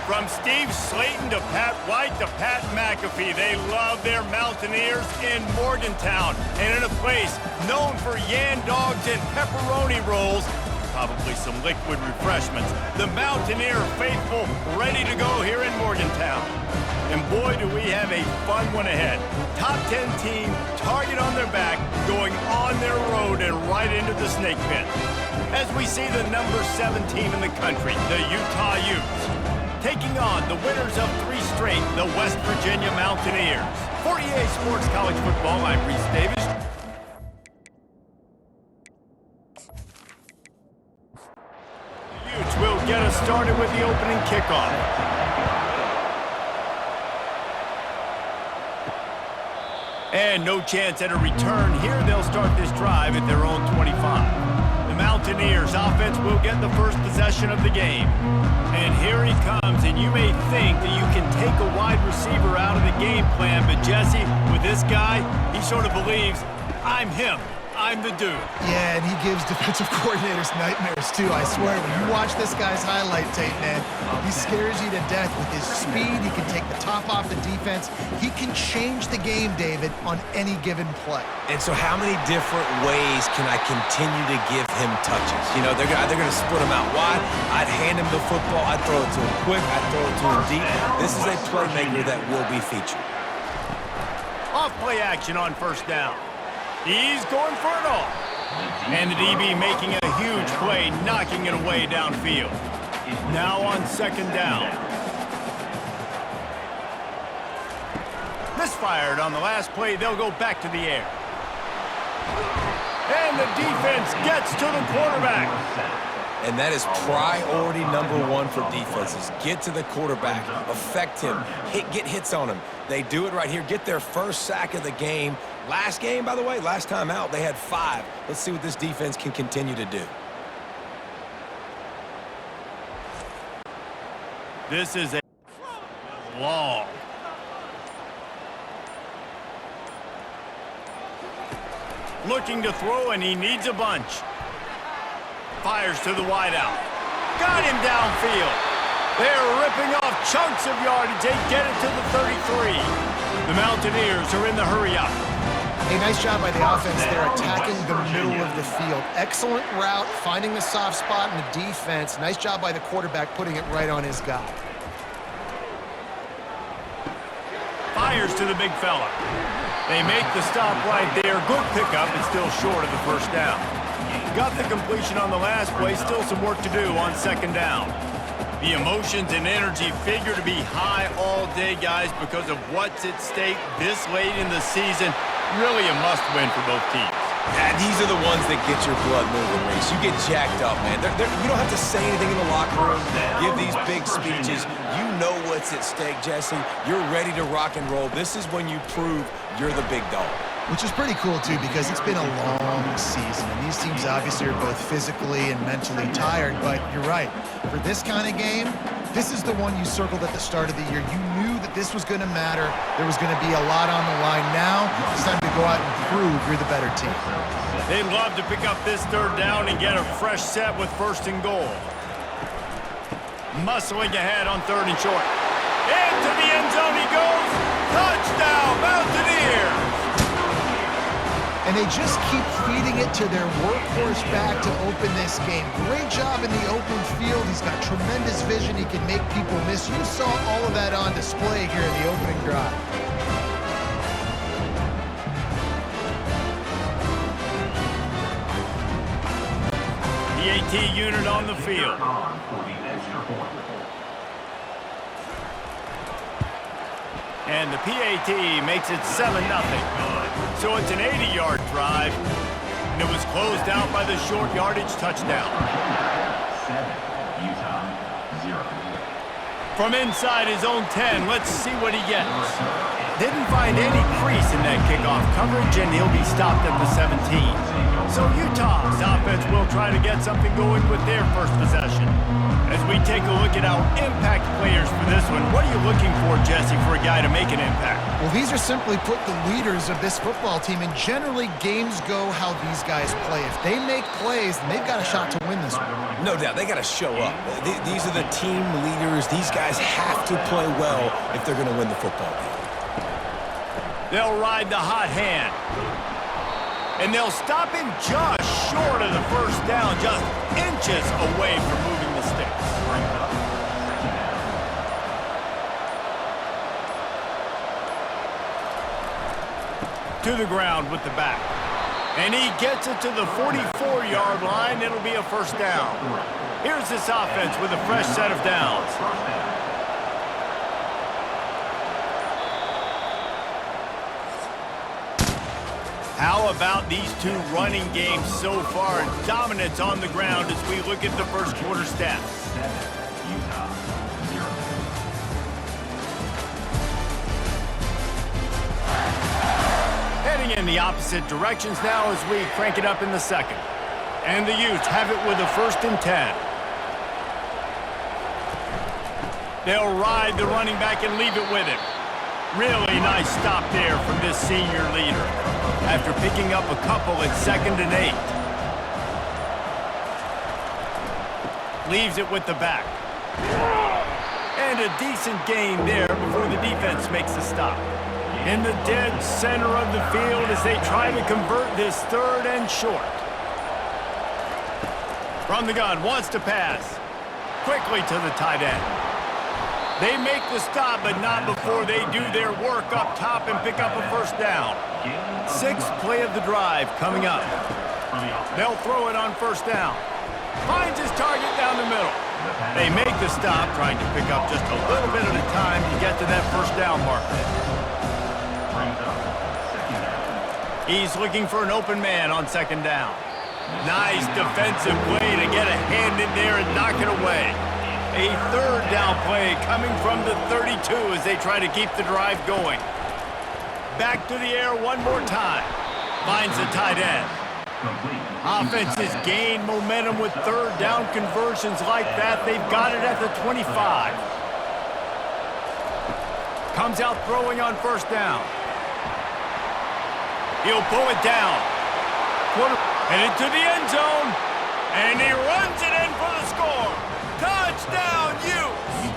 From Steve Slayton to Pat White to Pat McAfee, they love their Mountaineers in Morgantown. And in a place known for yan dogs and pepperoni rolls, probably some liquid refreshments, the Mountaineer faithful ready to go here in Morgantown. And boy, do we have a fun one ahead. Top 10 team, target on their back, going on their road and right into the snake pit. As we see the number 7 team in the country, the Utah Utes, taking on the winners of 3 straight, the West Virginia Mountaineers. For EA Sports College Football, I'm Reese Davis. The Utes will get us started with the opening kickoff. And no chance at a return here. They'll start this drive at their own 25. The Mountaineers offense will get the first possession of the game. And here he comes, and you may think that you can take a wide receiver out of the game plan, but Jesse, with this guy, he sort of believes, I'm him. I'm the dude. Yeah, and he gives defensive coordinators nightmares, too. I swear, when you watch this guy's highlight tape, man, he scares you to death with his speed. He can take the top off the defense. He can change the game, David, on any given play. And so how many different ways can I continue to give him touches? You know, they're either going to split him out wide. I'd hand him the football. I'd throw it to him quick. I'd throw it to him deep. This is a playmaker that will be featured. Off play action on first down. He's going for it all. And the DB making a huge play, knocking it away downfield. Now on second down. Misfired on the last play. They'll go back to the air. And the defense gets to the quarterback. And that is priority number 1 for defenses. Get to the quarterback, affect him, get hits on him. They do it right here, get their first sack of the game. Last game, by the way, last time out, they had 5. Let's see what this defense can continue to do. This is a long. Looking to throw, and he needs a bunch. Fires to the wideout. Got him downfield. They're ripping off chunks of yardage. They get it to the 33. The Mountaineers are in the hurry-up. Hey, nice job by the offense there, attacking the middle of the field. Excellent route, finding the soft spot in the defense. Nice job by the quarterback, putting it right on his guy. Fires to the big fella. They make the stop right there. Good pickup, and still short of the first down. Got the completion on the last play. Still some work to do on second down. The emotions and energy figure to be high all day, guys, because of what's at stake this late in the season. Really a must-win for both teams. And these are the ones that get your blood moving, Reese. You get jacked up, man. You don't have to say anything in the locker room, give these big speeches. You know what's at stake, Jesse. You're ready to rock and roll. This is when you prove you're the big dog. Which is pretty cool, too, because it's been a long season. And these teams obviously are both physically and mentally tired. But you're right. For this kind of game, this is the one you circled at the start of the year. You knew that this was going to matter. There was going to be a lot on the line. Now it's time to go out and prove you're the better team. They'd love to pick up this third down and get a fresh set with first and goal. Muscling ahead on third and short. Into the end zone he goes. Touchdown, Mountaineers! And they just keep feeding it to their workhorse back to open this game. Great job in the open field. He's got tremendous vision. He can make people miss. You saw all of that on display here in the opening drive. The AT unit on the field. And the PAT makes it 7-0. So it's an 80-yard drive, and it was closed out by the short yardage touchdown. 7, Utah, 0. From inside his own 10, let's see what he gets. Didn't find any crease in that kickoff coverage, and he'll be stopped at the 17. So Utah's offense will try to get something going with their first possession. As we take a look at our impact players for this one, what are you looking for, Jesse, for a guy to make an impact? Well, these are simply put the leaders of this football team, and generally games go how these guys play. If they make plays, then they've got a shot to win this one. No doubt, they got to show up. These are the team leaders. These guys have to play well if they're going to win the football game. They'll ride the hot hand. And they'll stop him just short of the first down, just inches away from moving the sticks. To the ground with the back. And he gets it to the 44-yard line. It'll be a first down. Here's this offense with a fresh set of downs. How about these two running games so far? Dominance on the ground as we look at the first quarter stats. Utah 0. Heading in the opposite directions now as we crank it up in the second. And the Utes have it with a 1st and 10. They'll ride the running back and leave it with him. Really nice stop there from this senior leader after picking up a couple at 2nd and 8. Leaves it with the back. And a decent gain there before the defense makes a stop. In the dead center of the field as they try to convert this 3rd and short. From the gun, wants to pass. Quickly to the tight end. They make the stop, but not before they do their work up top and pick up a first down. 6th play of the drive coming up. They'll throw it on first down. Finds his target down the middle. They make the stop, trying to pick up just a little bit at a time to get to that first down marker. He's looking for an open man on 2nd down. Nice defensive play to get a hand in there and knock it away. A 3rd down play coming from the 32 as they try to keep the drive going. Back to the air one more time. Finds the tight end. Offenses gain momentum with 3rd down conversions like that. They've got it at the 25. Comes out throwing on first down. He'll pull it down. Headed to the end zone. And he runs it in for the score. Touchdown, Utes!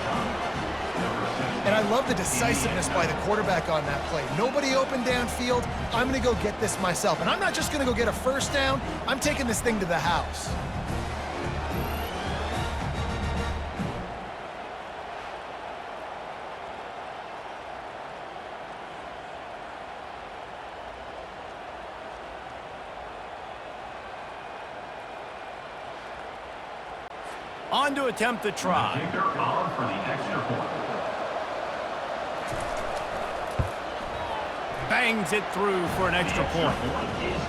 And I love the decisiveness by the quarterback on that play. Nobody open downfield. I'm going to go get this myself. And I'm not just going to go get a first down. I'm taking this thing to the house. On to attempt the try. Kicker on for the extra point. Bangs it through for an extra point.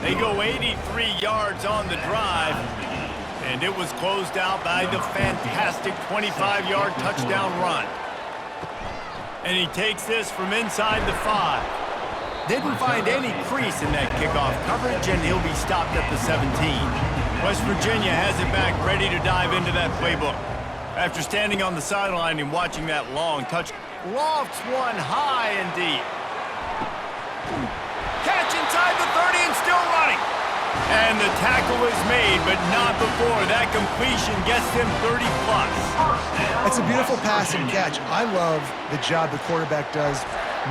They go 83 yards on the drive, and it was closed out by the fantastic 25-yard touchdown run. And he takes this from inside the 5. Didn't find any crease in that kickoff coverage, and he'll be stopped at the 17. West Virginia has it back, ready to dive into that playbook. After standing on the sideline and watching that long touch, lofts one high and deep. Catch inside the 30 and still running. And the tackle is made, but not before that completion gets them 30-plus. It's a beautiful pass and catch. I love the job the quarterback does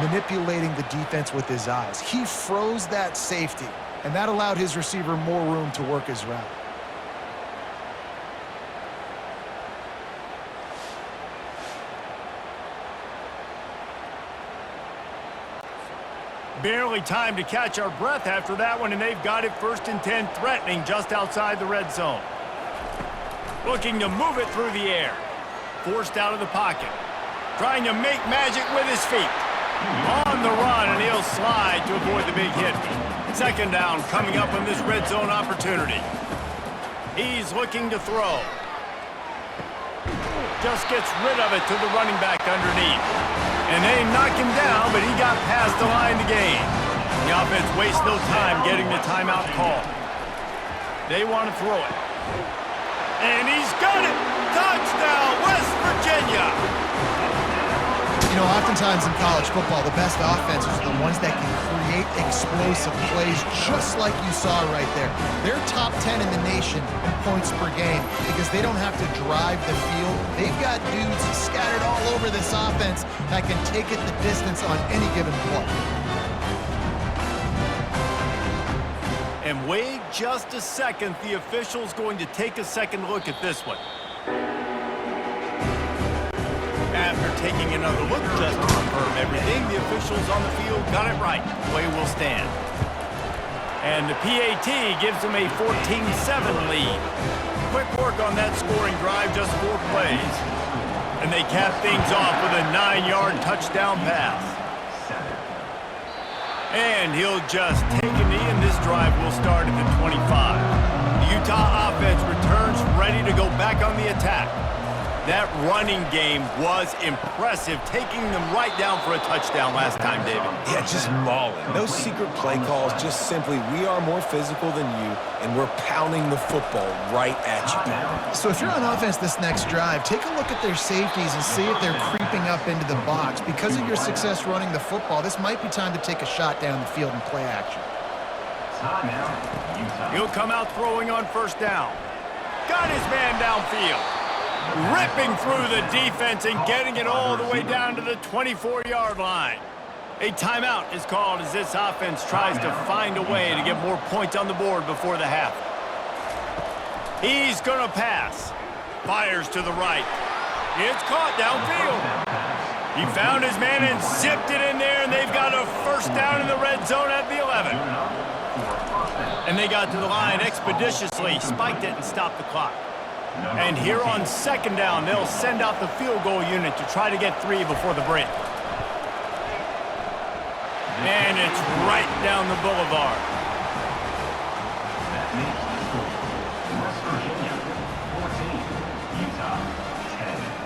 manipulating the defense with his eyes. He froze that safety, and that allowed his receiver more room to work his route. Barely time to catch our breath after that one, and they've got it 1st and 10, threatening just outside the red zone. Looking to move it through the air. Forced out of the pocket. Trying to make magic with his feet. On the run, and he'll slide to avoid the big hit. 2nd down coming up on this red zone opportunity. He's looking to throw. Just gets rid of it to the running back underneath. And they knock him down, but he got past the line to gain. The offense wastes no time getting the timeout call. They want to throw it. And he's got it! Touchdown, West Virginia! You know, oftentimes in college football, the best offenses are the ones that can create explosive plays just like you saw right there. They're top 10 in the nation in points per game because they don't have to drive the field. They've got dudes scattered all over this offense that can take it the distance on any given play. And wait just a second, the official's going to take a second look at this one. After taking another look just to confirm everything, the officials on the field got it right. Play will stand. And the PAT gives them a 14-7 lead. Quick work on that scoring drive, just 4 plays. And they cap things off with a 9-yard touchdown pass. And he'll just take a knee, and this drive will start at the 25. The Utah offense returns ready to go back on the attack. That running game was impressive, taking them right down for a touchdown last time, David. Yeah, just mauling. No secret play calls, just simply we are more physical than you, and we're pounding the football right at you. So if you're on offense this next drive, take a look at their safeties and see if they're creeping up into the box. Because of your success running the football, this might be time to take a shot down the field and play action. He'll come out throwing on first down. Got his man downfield. Ripping through the defense and getting it all the way down to the 24-yard line. A timeout is called as this offense tries to find a way to get more points on the board before the half. He's going to pass. Fires to the right. It's caught downfield. He found his man and zipped it in there, and they've got a first down in the red zone at the 11. And they got to the line expeditiously, spiked it, and stopped the clock. And here on second down, they'll send out the field goal unit to try to get 3 before the break. And it's right down the boulevard. That makes the score. West Virginia 14, Utah 10.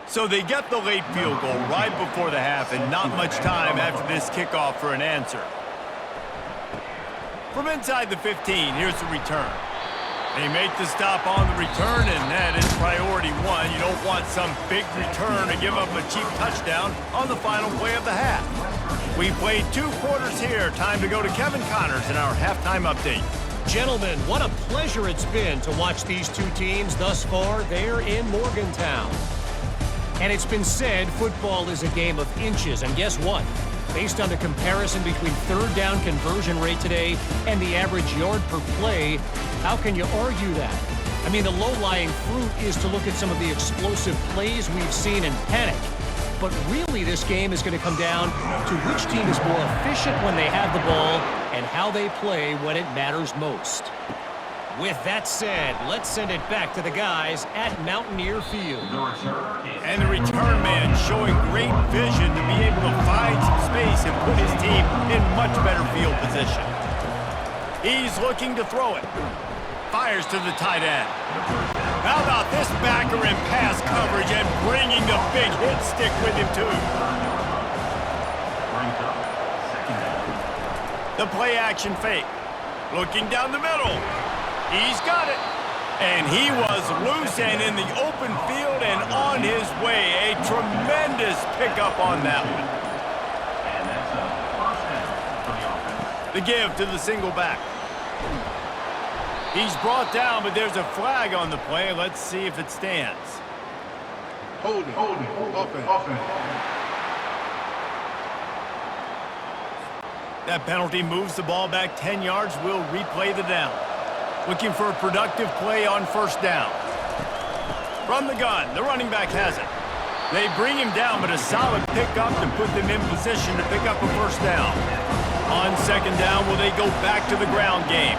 So they get the late field goal right before the half, and not much time after this kickoff for an answer. From inside the 15, here's the return. They make the stop on the return, and that is priority 1. You don't want some big return to give up a cheap touchdown on the final play of the half. We played 2 quarters here. Time to go to Kevin Connors in our halftime update. Gentlemen, what a pleasure it's been to watch these 2 teams thus far there in Morgantown. And it's been said football is a game of inches, and guess what? Based on the comparison between third down conversion rate today and the average yard per play, how can you argue that? I mean, the low-lying fruit is to look at some of the explosive plays we've seen and panic. But really, this game is going to come down to which team is more efficient when they have the ball and how they play when it matters most. With that said, let's send it back to the guys at Mountaineer Field. And the return man showing great vision to be able to find some space and put his team in much better field position. He's looking to throw it. Fires to the tight end. How about this backer in pass coverage and bringing the big hit stick with him too? The play action fake. Looking down the middle. He's got it. And he was loose and in the open field and on his way. A tremendous pickup on that one. And that's a first down for the offense. The give to the single back. He's brought down, but there's a flag on the play. Let's see if it stands. Holding. Offense. That penalty moves the ball back 10 yards. We'll replay the down. Looking for a productive play on first down. From the gun, the running back has it. They bring him down, but a solid pickup to put them in position to pick up a first down. On second down, will they go back to the ground game?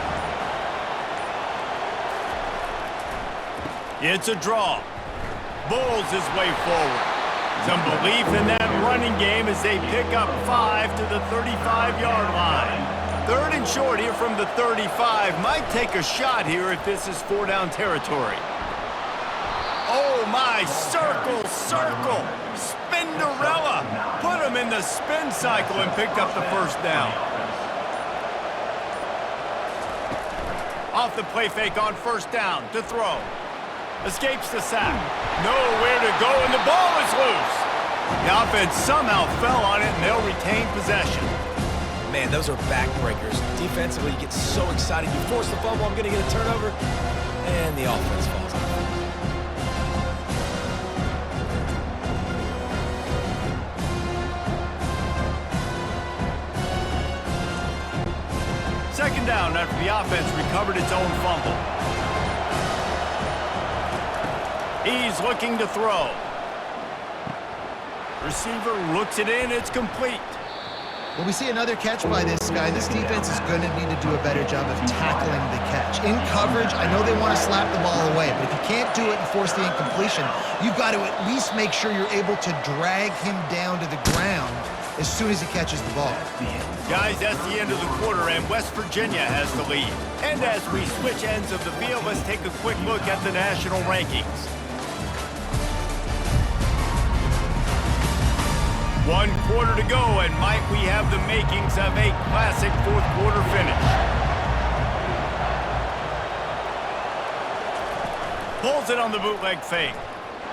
It's a draw. Bulls his way forward. Some belief in that running game as they pick up 5 to the 35-yard line. 3rd and short here from the 35. Might take a shot here if this is 4-down territory. Oh, my. Circle, circle. Spinderella. Put him in the spin cycle and picked up the 1st down. Off the play fake on 1st down to throw. Escapes the sack. Nowhere to go, and the ball is loose. The offense somehow fell on it, and they'll retain possession. Man, those are backbreakers. Defensively, you get so excited. You force the fumble, I'm going to get a turnover, and the offense falls off. Second down after the offense recovered its own fumble. He's looking to throw. Receiver looks it in. It's complete. Well, we see another catch by this guy. This defense is going to need to do a better job of tackling the catch. In coverage, I know they want to slap the ball away, but if you can't do it and force the incompletion, you've got to at least make sure you're able to drag him down to the ground as soon as he catches the ball. Guys, that's the end of the quarter, and West Virginia has the lead. And as we switch ends of the field, let's take a quick look at the national rankings. 1 quarter to go, and might we have the makings of a classic 4th quarter finish. Pulls it on the bootleg fake.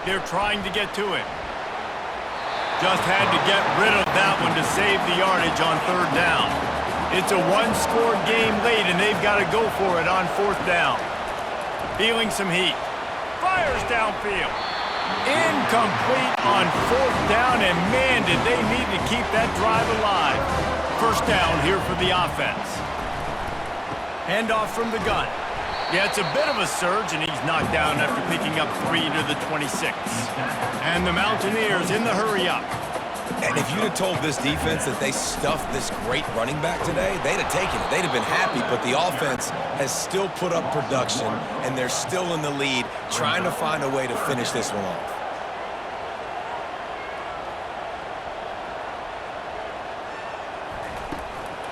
They're trying to get to it. Just had to get rid of that one to save the yardage on 3rd down. It's a 1-score game late, and they've got to go for it on 4th down. Feeling some heat. Fires downfield. Incomplete on 4th down, and man, did they need to keep that drive alive. 1st down here for the offense. Handoff from the gun. Yeah, it's a bit of a surge, and he's knocked down after picking up 3 to the 26. And the Mountaineers in the hurry-up. And if you'd have told this defense that they stuffed this great running back today, they'd have taken it. They'd have been happy, but the offense has still put up production, and they're still in the lead, trying to find a way to finish this one off.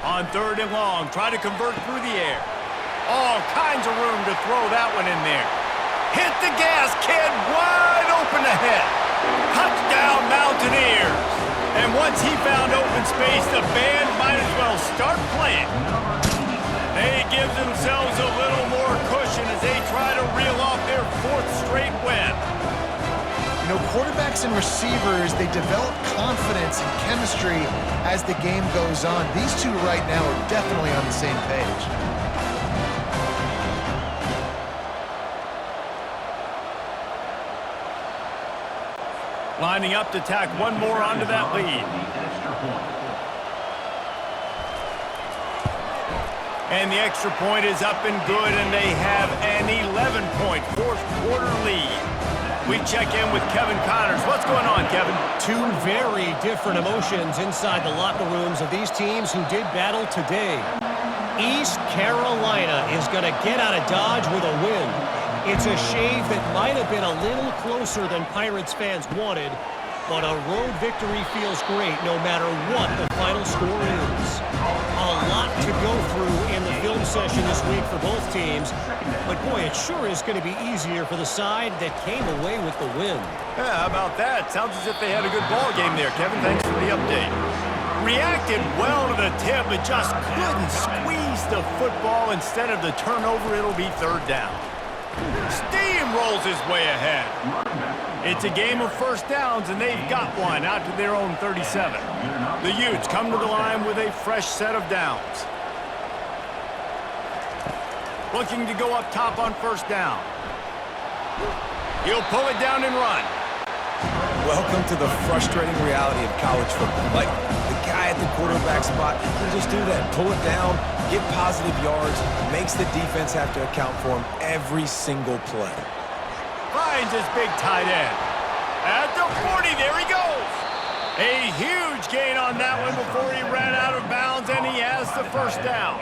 On 3rd and long, try to convert through the air. All kinds of room to throw that one in there. Hit the gas, kid, wide open ahead. Touchdown, Mountaineers. And once he found open space, the band might as well start playing. They give themselves a little more cushion as they try to reel off their 4th straight win. You know, quarterbacks and receivers, they develop confidence and chemistry as the game goes on. These two right now are definitely on the same page. Lining up to tack one more onto that lead. And the extra point is up and good, and they have an 11-point 4th quarter lead. We check in with Kevin Connors. What's going on, Kevin? 2 very different emotions inside the locker rooms of these teams who did battle today. East Carolina is going to get out of Dodge with a win. It's a shave that might have been a little closer than Pirates fans wanted, but a road victory feels great no matter what the final score is. A lot to go through in the film session this week for both teams, but boy, it sure is going to be easier for the side that came away with the win. Yeah, how about that? Sounds as if they had a good ball game there, Kevin. Thanks for the update. Reacted well to the tip, but just couldn't squeeze the football. Instead of the turnover, it'll be 3rd down. Steamrolls his way ahead. It's a game of 1st downs, and they've got one out to their own 37. The Utes come to the line with a fresh set of downs. Looking to go up top on 1st down. He'll pull it down and run. Welcome to the frustrating reality of college football. Like, the guy at the quarterback spot can just do that. Pull it down, get positive yards, makes the defense have to account for him every single play. Finds his big tight end. At the 40, there he goes. A huge gain on that one before he ran out of bounds, and he has the 1st down.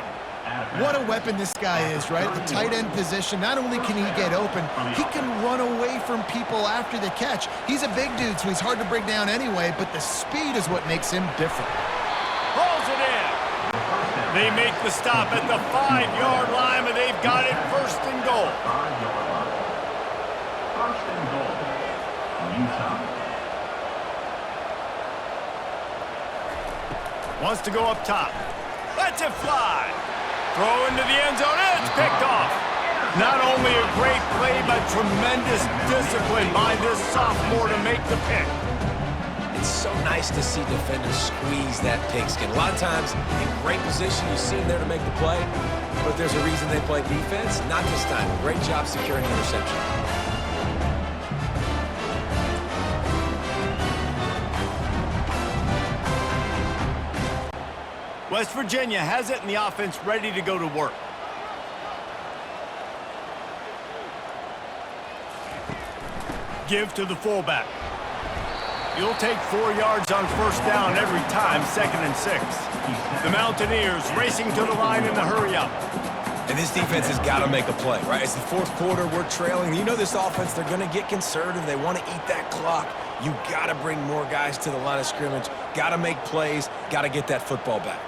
What a weapon this guy is, right? The tight end position, not only can he get open, he can run away from people after the catch. He's a big dude, so he's hard to bring down anyway, but the speed is what makes him different. Pulls it in. They make the stop at the 5-yard line, and they've got it first and goal. 5-yard line. First and goal. Utah. Wants to go up top. Lets it fly. Throw into the end zone. It's picked off. Not only a great play, but tremendous discipline by this sophomore to make the pick. It's so nice to see defenders squeeze that pigskin. A lot of times, in great position, you see them there to make the play, but there's a reason they play defense. Not this time. Great job securing the interception. West Virginia has it, and the offense ready to go to work. Give to the fullback. You'll take 4 yards on first down every time, 2nd and 6. The Mountaineers racing to the line in the hurry-up. And this defense has got to make a play, right? It's the 4th quarter. We're trailing. You know this offense, they're going to get conservative. They want to eat that clock. You got to bring more guys to the line of scrimmage. Got to make plays. Got to get that football back.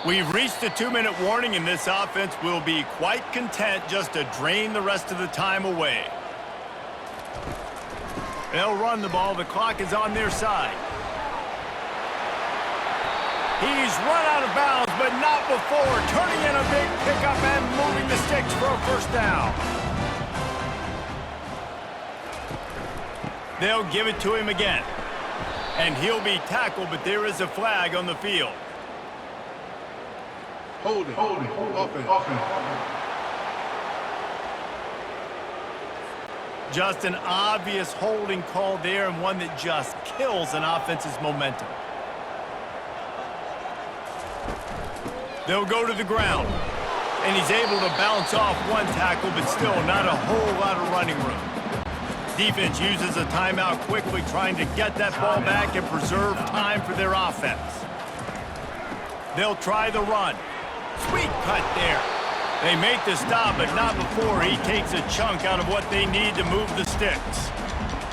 We've reached a 2-minute warning, and this offense will be quite content just to drain the rest of the time away. They'll run the ball. The clock is on their side. He's run out of bounds, but not before turning in a big pickup and moving the sticks for a first down. They'll give it to him again. And he'll be tackled, but there is a flag on the field. Holding. Offense. Just an obvious holding call there, and one that just kills an offense's momentum. They'll go to the ground, and he's able to bounce off one tackle, but still not a whole lot of running room. Defense uses a timeout quickly, trying to get that ball back and preserve time for their offense. They'll try the run. Sweet cut there. They make the stop, but not before he takes a chunk out of what they need to move the sticks.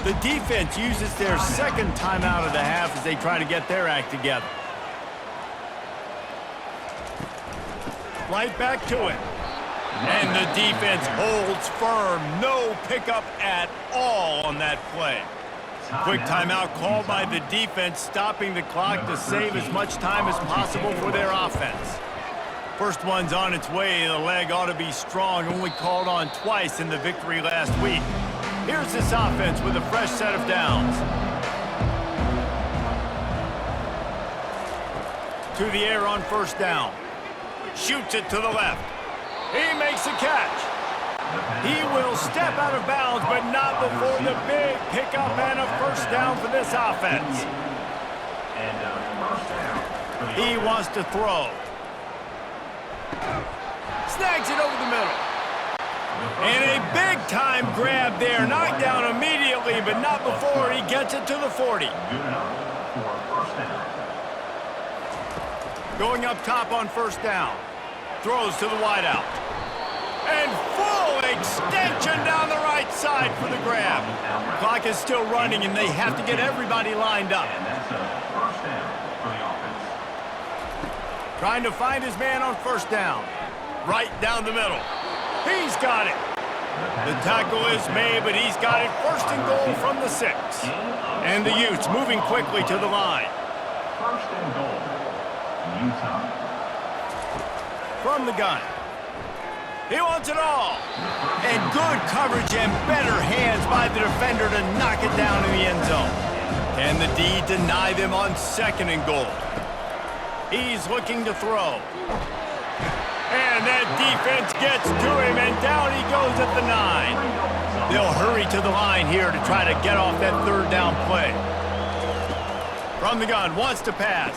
The defense uses their second timeout of the half as they try to get their act together. Right back to it. And the defense holds firm. No pickup at all on that play. Quick timeout called by the defense, stopping the clock to save as much time as possible for their offense. First one's on its way. The leg ought to be strong, only called on twice in the victory last week. Here's this offense with a fresh set of downs. To the air on first down. Shoots it to the left. He makes a catch. He will step out of bounds, but not before the big pickup and a first down for this offense. He wants to throw. Snags it over the middle. And a big-time grab there. Knocked down immediately, but not before he gets it to the 40. Going up top on first down. Throws to the wideout. And full extension down the right side for the grab. Clock is still running, and they have to get everybody lined up. Trying to find his man on first down. Right down the middle. He's got it. The tackle is made, but he's got it first and goal from the 6. And the Utes moving quickly to the line. First and goal. Utah. From the gun. He wants it all. And good coverage and better hands by the defender to knock it down in the end zone. Can the D deny them on 2nd and goal? He's looking to throw. And that defense gets to him, and down he goes at the 9. They'll hurry to the line here to try to get off that third down play. From the gun, wants to pass.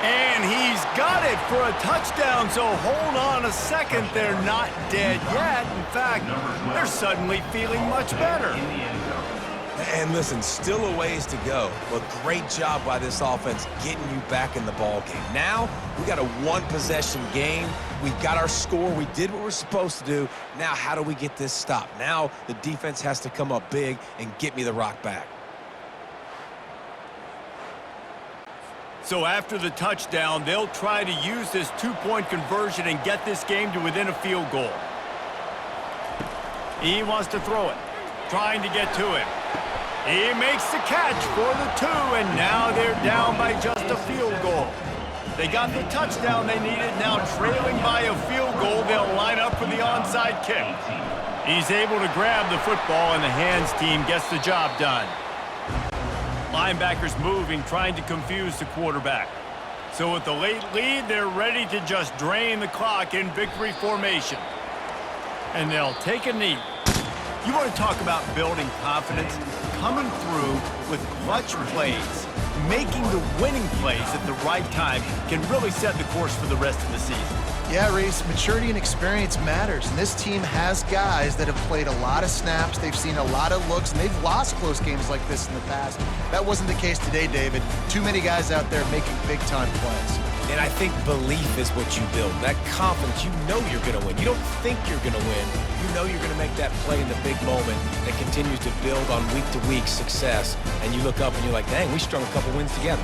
And he's got it for a touchdown, so hold on a second. They're not dead yet. In fact, they're suddenly feeling much better. And listen, still a ways to go, but great job by this offense getting you back in the ball game. Now, we got a one-possession game. We got our score. We did what we're supposed to do. Now, how do we get this stopped? Now, the defense has to come up big and get me the rock back. So after the touchdown, they'll try to use this two-point conversion and get this game to within a field goal. He wants to throw it, trying to get to it. He makes the catch for the 2, and now they're down by just a field goal. They got the touchdown they needed. Now trailing by a field goal, they'll line up for the onside kick. He's able to grab the football, and the hands team gets the job done. Linebackers moving, trying to confuse the quarterback. So with the late lead, they're ready to just drain the clock in victory formation. And they'll take a knee. You want to talk about building confidence? Coming through with clutch plays, making the winning plays at the right time can really set the course for the rest of the season. Yeah, Reese, maturity and experience matters, and this team has guys that have played a lot of snaps, they've seen a lot of looks, and they've lost close games like this in the past. That wasn't the case today, David. Too many guys out there making big-time plays. And I think belief is what you build. That confidence, you know you're going to win. You don't think you're going to win. You know you're going to make that play in the big moment that continues to build on week-to-week success. And you look up and you're like, dang, we strung a couple wins together.